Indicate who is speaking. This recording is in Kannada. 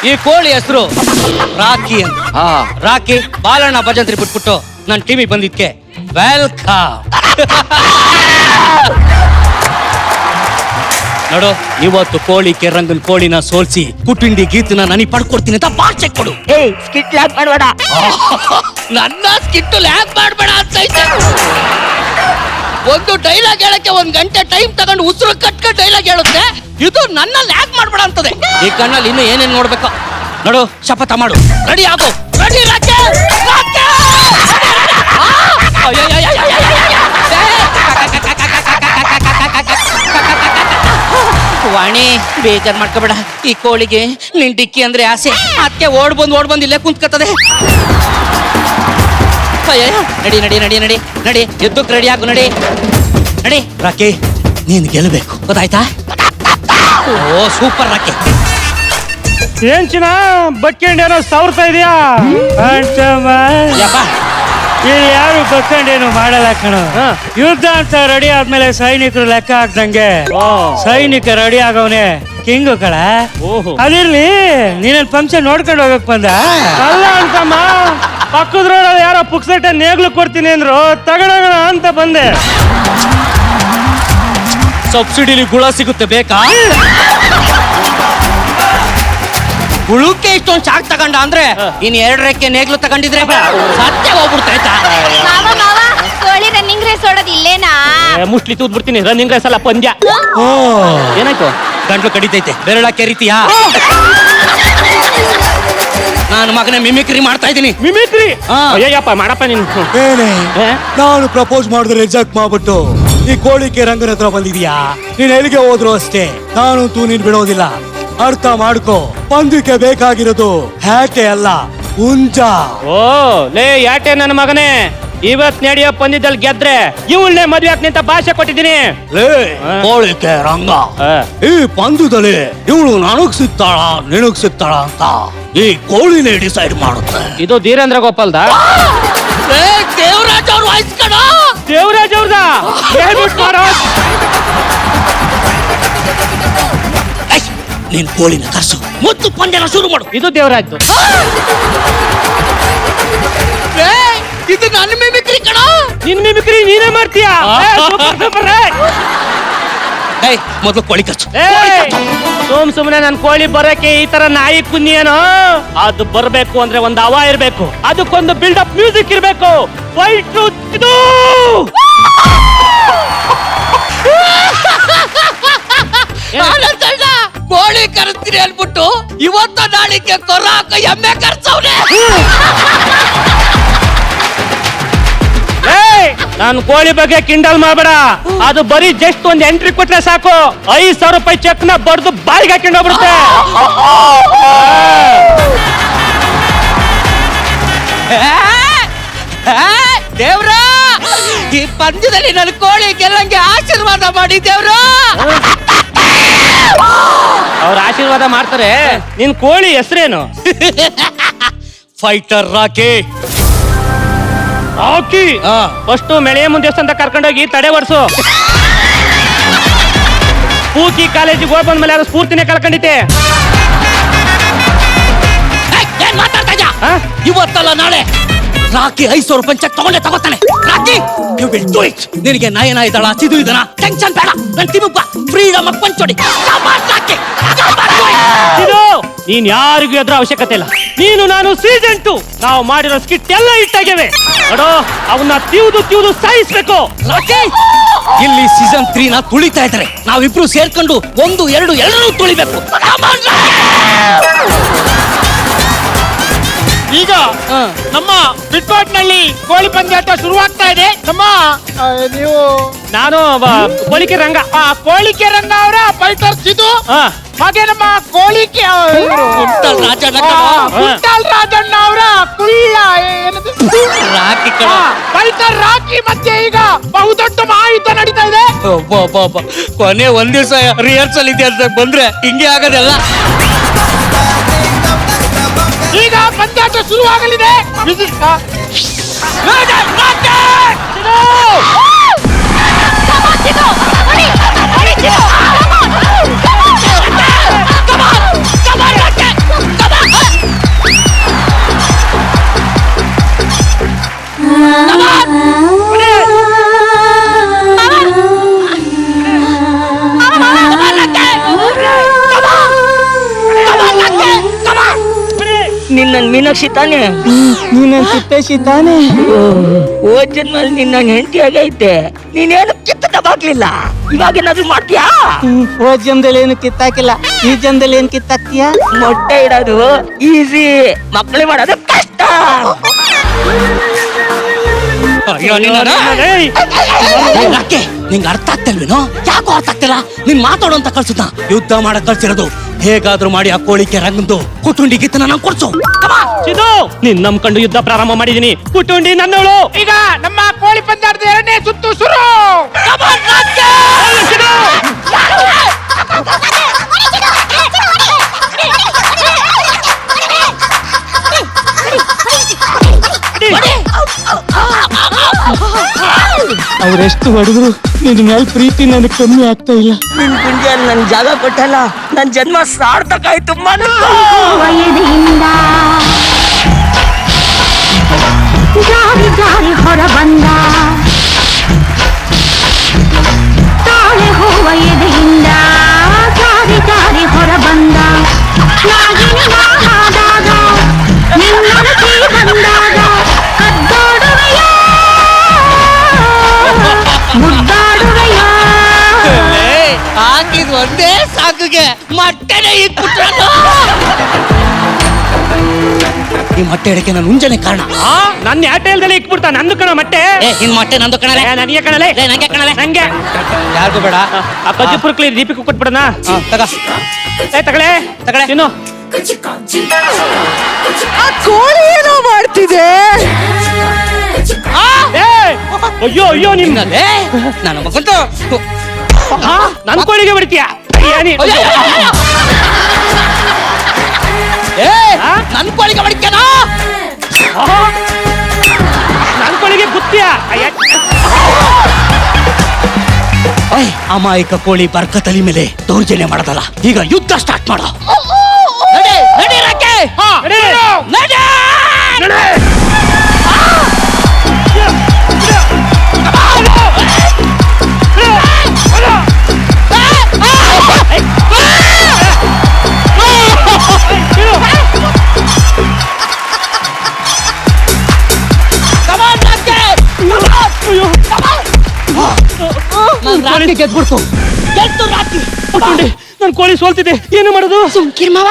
Speaker 1: ಈ ಕೋಳಿ ಹೆಸರು ರಾಕಿ ಅಂತ. ರಾಕಿ ಬಾಲಣ್ಣ ಭಜಂತ್ರಿ ಬಿಟ್ಬಿಟ್ಟು ನನ್ನ ಟೀಮಿಗೆ ಬಂದಿದ್ಕೆ ವೆಲ್ಕಮ್. ನೋಡು, ಇವತ್ತು ಕೋಳಿಕೆ ರಂಗನ್ ಕೋಳಿನ ಸೋಲ್ಸಿ ಕುಟುಂಡಿ ಗೀತನ ನನಗೆ ಪಡ್ಕೊಡ್ತೀನಿ ಅಂತ ಭಾಷೆ ಕೊಡು.
Speaker 2: ಸ್ಕಿಟ್ ಲ್ಯಾಕ್ ಮಾಡಬೇಡ.
Speaker 1: ನನ್ನ ಸ್ಕಿಟ್ ಲ್ಯಾಕ್ ಮಾಡಬೇಡ ಅಂತ ಐತೆ. ಒಂದು ಡೈಲಾಗ್ ಹೇಳಕ್ಕೆ 1 ಗಂಟೆ ಟೈಮ್ ತಗೊಂಡು ಉಸಿರು ಕಟ್ಕ ಡೈಲಾಗ್ ಹೇಳುತ್ತೆ. ಇದು ನನ್ನ ಲ್ಯಾಕ್ ಮಾಡಬೇಡ ಅಂತದೆ. ಈ ಕಣ್ಣಲ್ಲಿ ಇನ್ನು ಏನೇನ್ ನೋಡ್ಬೇಕು ನೋಡು. ಶಪಥ ಮಾಡು. ರೆಡಿ ಆಗು. ರೆಡಿ ರಾಕೆ. ವಾಣಿ, ಬೇಜಾರ್ ಮಾಡ್ಕೋಬೇಡ. ಈ ಕೋಳಿಗೆ ನಿನ್ ಡಿಕ್ಕಿ ಅಂದ್ರೆ ಆಸೆ. ಅದಕ್ಕೆ ಓಡ್ ಬಂದು ಇಲ್ಲೇ ಕುಂತ್ಕತ್ತದೆ. ನಡಿ ನಡಿ ನಡಿ ನಡಿ ನಡಿ, ಎದ್ದಕ್ಕೆ ರೆಡಿ ಆಗು. ನಡಿ ನಡಿ. ರಾಕಿ, ನೀನ್ ಗೆಲ್ಬೇಕು, ಗೊತ್ತಾಯ್ತಾ? ಓ ಸೂಪರ್ ರಾಕಿ.
Speaker 3: ಏನ್ ಚಿನ್ನ ಬಕ್ಕೆಂಡೇನೋ ಸವರ್ತಾ ಇದೆಯಾ? ಇಲ್ಲಿ ಯಾರು ಬಕ್ಕೆಂಡೇನು ಮಾಡಲ್ಲ ಕಣ. ಯುದ್ಧ ಅಂತ ರೆಡಿ ಆದ್ಮೇಲೆ ಸೈನಿಕರು ಲೆಕ್ಕ ಹಾಕ್ದಂಗೆ ಸೈನಿಕ ರೆಡಿ ಆಗವನೆ ಕಿಂಗು ಕಳ. ಅದಿರ್ಲಿ, ನೀನೇನ್ ಫಂಕ್ಷನ್ ನೋಡ್ಕೊಂಡು ಹೋಗಕ್ ಬಂದ? ಅಲ್ಲ ಅಂತಮ್ಮ, ಪಕ್ಕದ ರೋಡಲ್ಲಿ ಯಾರೋ ಪುಕ್ಸಟ್ಟೆ ನೇಗ್ಲು ಕೊಡ್ತೀನಿ ಅಂದ್ರು, ತಗೊಳೋಣ ಅಂತ ಬಂದೆ.
Speaker 1: ಸಬ್ಸಿಡಿಲಿ ಗುಳ ಸಿಗುತ್ತೆ, ಬೇಕಾ? ಗುಳುಕ್ಕೆ ಇಷ್ಟೊಂದು ಚಾಕ್ ತಗೊಂಡ ಅಂದ್ರೆ ಇನ್ 2 ರೆಕ್ಕೆ ನೇಗ್ಲು ತಗೊಂಡಿದ್ರೆ ಸತ್ಯ ಹೋಗ್ಬಿಡ್ತಾಯ್ತಾ?
Speaker 4: ಕೋಳಿ ರನ್ನಿಂಗ್ ರೇಸ್ ಓಡೋದು ಇಲ್ಲೇನಾ?
Speaker 3: ಮುಸ್ಲಿ ತೂದ್ ಬಿಡ್ತೀನಿ. ರನ್ನಿಂಗ್ ರೇಸ್ ಅಲ್ಲ, ಪಂದ್ಯ. ಏನಾಯ್ತು?
Speaker 1: ಗಂಟ್ಲು ಕಡಿತೈತೆ, ಬೆರಳ ಕೆರಿತೀಯಾ? ನಾನು ಮಗನ ಮಿಮಿಕ್ರಿ ಮಾಡ್ತಾ ಇದ್ದೀನಿ.
Speaker 3: ಮಿಮಿಕ್ರಿ? ಅಯ್ಯಪ್ಪ ಮಾಡಪ್ಪ ನೀನು.
Speaker 5: ನಾನು ಪ್ರಪೋಸ್ ಮಾಡಿದ್ರೆ ರಿಜೆಕ್ಟ್ ಮಾಡ್ಬಿಟ್ಟು ಈ ಕೋಳಿಕೆ ರಂಗನ ಹತ್ರ ಬಂದಿದ್ಯಾ? ನೀನ್ ಎಲ್ಲಿಗೆ ಹೋದ್ರು ಅಷ್ಟೇ, ನಾನು ನೀನ್ ಬಿಡೋದಿಲ್ಲ. ಅರ್ಥ ಮಾಡ್ಕೋ, ಪಂದ್ಯಕ್ಕೆ ಬೇಕಾಗಿರೋದು ಹ್ಯಾಟೆ ಅಲ್ಲ, ಹುಂಜ.
Speaker 3: ಓ ಲೇ ಯಾಟೆ ನನ್ನ ಮಗನೇ, ಇವತ್ ನಡೆಯೋ ಪಂದ್ಯದಲ್ಲಿ ಗೆದ್ರೆ ಇವಳನ್ನೇ ಮದ್ವೆ ಆಗ್ತೀನಿ ಅಂತ ಭಾಷೆ ಕೊಟ್ಟಿದ್ದೀನಿ.
Speaker 5: ಲೇ ಕೋಳಿಕೆ ರಂಗ, ಈ ಪಂದ್ಯದಲ್ಲಿ ಇವಳು ನನಗ್ ಸಿಗ್ತಾಳ ನಿನಗ್ ಸಿಗ್ತಾಳ ಅಂತ ಈ ಕೋಳಿನೇ ಡಿಸೈಡ್ ಮಾಡುತ್ತೆ.
Speaker 3: ಇದು ಧೀರೇಂದ್ರ ಗೋಪಾಲ್ದ?
Speaker 1: ದೇವರಾಜ್ ಅವ್ರ ವಾಯ್ಸ್ ಕಣ.
Speaker 3: ದೇವರಾಜ್ ಅವ್ರದ?
Speaker 1: ನೀನ್ ಕೋಳಿನ ಕರ್ಸು, ಮತ್ತು ಪಂದ್ಯನ ಶುರು ಮಾಡು.
Speaker 3: ಇದು ದೇವರಾಜ್ದು.
Speaker 1: ಇದು ನನ್ನ ಮಿಮಿಕ್ರಿ ಕಣ.
Speaker 3: ನಿನ್ ಮಿಮಿಕ್ರಿ ನೀನೇ ಮಾಡ್ತೀಯಾ?
Speaker 1: ಮೊದಲು ಕೋಳಿ ಕರ್ಸು.
Speaker 3: ಸುಮ್ನೆ ನನ್ ಕೋಳಿ ಬರಕ್ಕೆ ಈ ತರ ನಾಯಿ ಕುನ್ನಿ ಏನೋ. ಅದು ಬರ್ಬೇಕು ಅಂದ್ರೆ ಒಂದು ಹವಾ ಇರ್ಬೇಕು, ಅದಕ್ಕೊಂದು ಬಿಲ್ಡಪ್ ಮ್ಯೂಸಿಕ್ ಇರ್ಬೇಕು. ಇದು
Speaker 1: ಕೋಳಿ ಕರೆಸ್ತೀನಿ ಅನ್ಬಿಟ್ಟು ಇವತ್ತ ನಾಳಿಗೆ ಕೊರ ಹಾಕ ಎಮ್ಮೆ ಕರ್ಸವ್ರೆ.
Speaker 3: ನಾನು ಕೋಳಿ ಬಗ್ಗೆ ಕಿಂಡಲ್ ಮಾಡಬೇಡ. ಅದು ಬರೀ ಜಸ್ಟ್ ಒಂದು ಎಂಟ್ರಿ ಕೊಟ್ರೆ ಸಾಕು, 5,000 ರೂಪಾಯಿ ಚೆಕ್ ನ ಬಡ್ದು ಬಾಯಿಗೆ ಹಾಕೊಂಡು ಹೋಗ್ಬಿಡುತ್ತೆ.
Speaker 1: ದೇವ್ರ, ಈ ಪಂದ್ಯದಲ್ಲಿ ನನ್ನ ಕೋಳಿ ಗೆಲ್ಲಂಗೆ ಆಶೀರ್ವಾದ ಮಾಡಿ ದೇವ್ರ.
Speaker 3: ಅವ್ರ ಆಶೀರ್ವಾದ ಮಾಡ್ತಾರೆ. ನಿನ್ ಕೋಳಿ ಹೆಸರೇನು?
Speaker 1: ಫೈಟರ್ ರಾಕಿ.
Speaker 3: ರಾಕಿ ಫಸ್ಟ್ ಮೆಳೆಯ ಮುಂದೆ ಅಂತ ಕರ್ಕೊಂಡೋಗಿ ತಡೆ ವರ್ಸು. ಪೂಕಿ ಕಾಲೇಜಿಗೆ ಹೋಗಿ ಬಂದ್ಮೇಲೆ ಅದು ಸ್ಫೂರ್ತಿನೇ ಕಳ್ಕೊಂಡಿದ್ದೆ.
Speaker 1: ಏನ್ ಮಾತಾಡ್ತಾ ಇದ್ಯಾ? ಇವತ್ತಲ್ಲ ನಾಳೆ ರಾಕಿ 5,000 ರೂಪಾಯಿ ಚೆಕ್ ತಗೋತಾನೆ. Rocky, you will do it. ನಿನಗೆ ನಯನ ಇದ್ದಾಳ, ಸಿದು ಇದನ, ಟೆನ್ಷನ್ ಬೇಡ. ನನ್ ತಿಮ್ಮಪ್ಪ ಫ್ರೀಡಮ್ ಆಫ್ ಪಂಚೋಡಿ.
Speaker 3: ನೀನ್ ಯಾರಿಗೂ ಎದುರ ಅವಶ್ಯಕತೆ ಇಲ್ಲ. ನೀನು ನಾನು ಸೀಸನ್ 2 ನಾವು ಮಾಡಿರೋ ಸ್ಕಿಟ್ ಎಲ್ಲ ಇಟ್ಟಾಗೇವೆ ನೋಡೋ. ಅವನ್ನ ತಿವ್ದು ಸಾಯಿಸ್ಬೇಕು.
Speaker 1: ಇಲ್ಲಿ ಸೀಸನ್ 3 ನ ತುಳಿತಾ ಇದ್ದಾರೆ. ನಾವಿಬ್ರು ಸೇರ್ಕೊಂಡು 1, 2 ಎಲ್ಲರೂ ತುಳಿಬೇಕು.
Speaker 2: ಈಗ ನಮ್ಮ ಬಿಟ್ಪಾಟ್ನಲ್ಲಿ ಕೋಳಿ ಪಂದ್ಯಾಟ ಶುರುವಾಗ್ತಾ ಇದೆ. ನಮ್ಮ ನೀವು
Speaker 3: ನಾನು ಕೋಳಿಕೆ ರಂಗ.
Speaker 2: ಕೋಳಿಕೆ ರಂಗ ಅವರ ಫೈಟರ್ ಸಿದು, ಹಾಗೆ ನಮ್ಮ ಕೋಳಿಕೆ ಕುಂಟಲ್ ರಾಜಣ್ಣ ಅವರ ಕುಳ್ಳ ಫೈಟರ್ ರಾಕಿ ಮಧ್ಯೆ ಈಗ ಬಹುದೊಡ್ಡ ಮಹಾಯುದ್ಧ ನಡೀತಾ ಇದೆ.
Speaker 1: ಕೊನೆ ಒಂದ್ ದಿವಸ ರಿಹರ್ಸಲ್ ಇದೆ ಅಂತ ಬಂದ್ರೆ ಹಿಂಗೆ ಆಗೋದೆಲ್ಲ.
Speaker 2: ಈಗ ಪಂದ್ಯಾಟ ಶುರುವಾಗಲಿದೆ.
Speaker 6: ನಿನ್ನ ಮೀನಾಕ್ಷಿ ತಾನೆ
Speaker 2: ನೀನ್ ತಿಪ್ಪೇಶಿ ತಾನೆ
Speaker 6: ಹೋದ್ ಜನ್ಮಲ್ಲಿ ನಿನ್ನ ಹೆಂಡತಿ ಆಗೈತೆ ನೀನೇನು ಕಿತ್ತದ ಬಾಗ್ಲಿಲ್ಲ ಇವಾಗ ಏನಾದ್ರು ಮಾಡ್ತೀಯಾ
Speaker 2: ಹೋದ್ ಜನ್ಮದಲ್ಲಿ ಏನು ಕಿತ್ತಾಕಿಲ್ಲ ಈ ಜನ್ಮದಲ್ಲಿ ಏನ್ ಕಿತ್ತಾಕ್ತೀಯ
Speaker 6: ಮೊಟ್ಟೆ ಇಡೋದು ಈಸಿ ಮಕ್ಕಳು ಮಾಡೋದು ಕಷ್ಟ
Speaker 1: ಅಯ್ಯೋ ರಾಕಿ ನಿಂಗೆ ಅರ್ಥ ಆಗ್ತಿಲ್ವೇನೋ ಯಾಕೋ ಅರ್ಥ ಆಗ್ತಿಲ್ಲ ನೀನ್ ಮಾತಾಡೋ ಅಂತ ಕಳ್ಸುತ್ತ ಯುದ್ಧ ಮಾಡಕ್ ಕಳ್ಸಿರೋದು ಹೇಗಾದ್ರೂ ಮಾಡಿ ಆ ಕೋಳಿಕೆ ರಂಗಂದು ಕುಟುಂಡಿ ಗಿತ್ತನ ನಂಗೆ ಕೊಡ್ಸು
Speaker 7: ಸಿದ್ದು ನೀನ್ ನಂಬ್ಕೊಂಡು ಯುದ್ಧ ಪ್ರಾರಂಭ ಮಾಡಿದೀನಿ ಕುಟುಂಡಿ ನನ್ನವಳು
Speaker 2: ಈಗ ನಮ್ಮ ಕೋಳಿ ಪಂದ್ಯಾಟದ 2ನೇ ಸುತ್ತು ಶುರು
Speaker 5: ಅವರೆಷ್ಟು ಹೊಡೆದ್ರು ನಿನ್ನ ಮೇಲೆ ಪ್ರೀತಿ ನನಗೆ ಕಮ್ಮಿ ಆಗ್ತಾ ಇಲ್ಲ.
Speaker 6: ನಿನ್ ಗುಂಡಿಯಲ್ಲಿ ನನ್ ಜಾಗ ಕೊಟ್ಟಲ್ಲ ನನ್ ಜನ್ಮ ಸಾರ್ಥಕ ಆಯ್ತು
Speaker 8: ವಯದಿಂದ ಜಾರಿ ಜಾರಿ ಹೊರ ಬಂದ ತಾಳೆ ಹೂವ ಎದೆಯಿಂದ ಜಾರಿ ಜಾರಿ ಹೊರ ಬಂದ ನಾಗಿನಿ ನಾನಾದಾಗ ನಿನ್ನೊಳಗೆ ಬಂದಾಗ ಕದ್ದೋಡುವೆಯ ಮುದ್ದಾಡುವೆಯ
Speaker 1: ಹಾಕಿದ್ ಒಂದೇ ಸಾಕುಗೆ ಮೊಟ್ಟೆನೆ ಇಟ್ಬಿಟ್ರ ಈ ಮೊಟ್ಟೆ ಇಡಕ್ಕೆ ನಾನು ಮುಂಜಾನೆ ಕಾರಣ
Speaker 7: ನನ್ನ ಯಾಟೇಲ್ದಲ್ಲಿ ಇಕ್ಬಿಡ್ತಾ ನಂದು ಕಣ ಮೊಟ್ಟೆ
Speaker 1: ನಿನ್ ಮೊಟ್ಟೆ ನಂದು ಕಣಲೆ
Speaker 7: ನನಗೆ ಕಣಲೆ
Speaker 1: ನಂಗೆ ಕಣಲೆ
Speaker 7: ನಂಗೆ
Speaker 1: ಯಾರಿಗೂ ಬೇಡ
Speaker 7: ಆ ಕಜ್ಜಿಪುರಕ್ಲಿ ದೀಪಿಗೆ ಕೊಟ್ಬಿಡಣ
Speaker 1: ತಗ
Speaker 7: ತಗಳೆ
Speaker 1: ತಗಳೆ
Speaker 7: ತಿನ್ನು
Speaker 2: ಕೋಳಿ ಏನೋ ಮಾಡ್ತಿದೆ
Speaker 7: ಅಯ್ಯೋ ಅಯ್ಯೋ ನಿನ್ನ
Speaker 1: ನಿನ್ನಲ್ಲೇ ನಾನು ಮಗಂತು
Speaker 7: ನನ್ ಕೋಳಿಗೆ ಬಿಡ್ತೀಯ
Speaker 1: ನನ್ ಕೋಳಿಗೆ ಹೊಡಿಕ್ಯಾನ
Speaker 7: ನನ್ ಕೋಳಿಗೆ ಬುತ್ತಿಯ
Speaker 1: ಅಮಾಯಕ ಕೋಳಿ ಬರ್ಕತಲಿ ಮೇಲೆ ದೌರ್ಜನ್ಯ ಮಾಡೋದಲ್ಲ ಈಗ ಯುದ್ಧ ಸ್ಟಾರ್ಟ್ ಮಾಡೋ ನಡಿ, ನಡಿ ರಾಕೆ. ನಡಿ. ರಾಕಿ ಗೆದ್ಬಿಡ್ತು ಗೆದ್ದು ರಾಕಿ
Speaker 7: ನನ್ ಕೋಳಿ ಸೋಲ್ತಿದೆ ಏನು ಮಾಡೋದು
Speaker 1: ಸುಮ್ಕಿರ್ ಮಾವ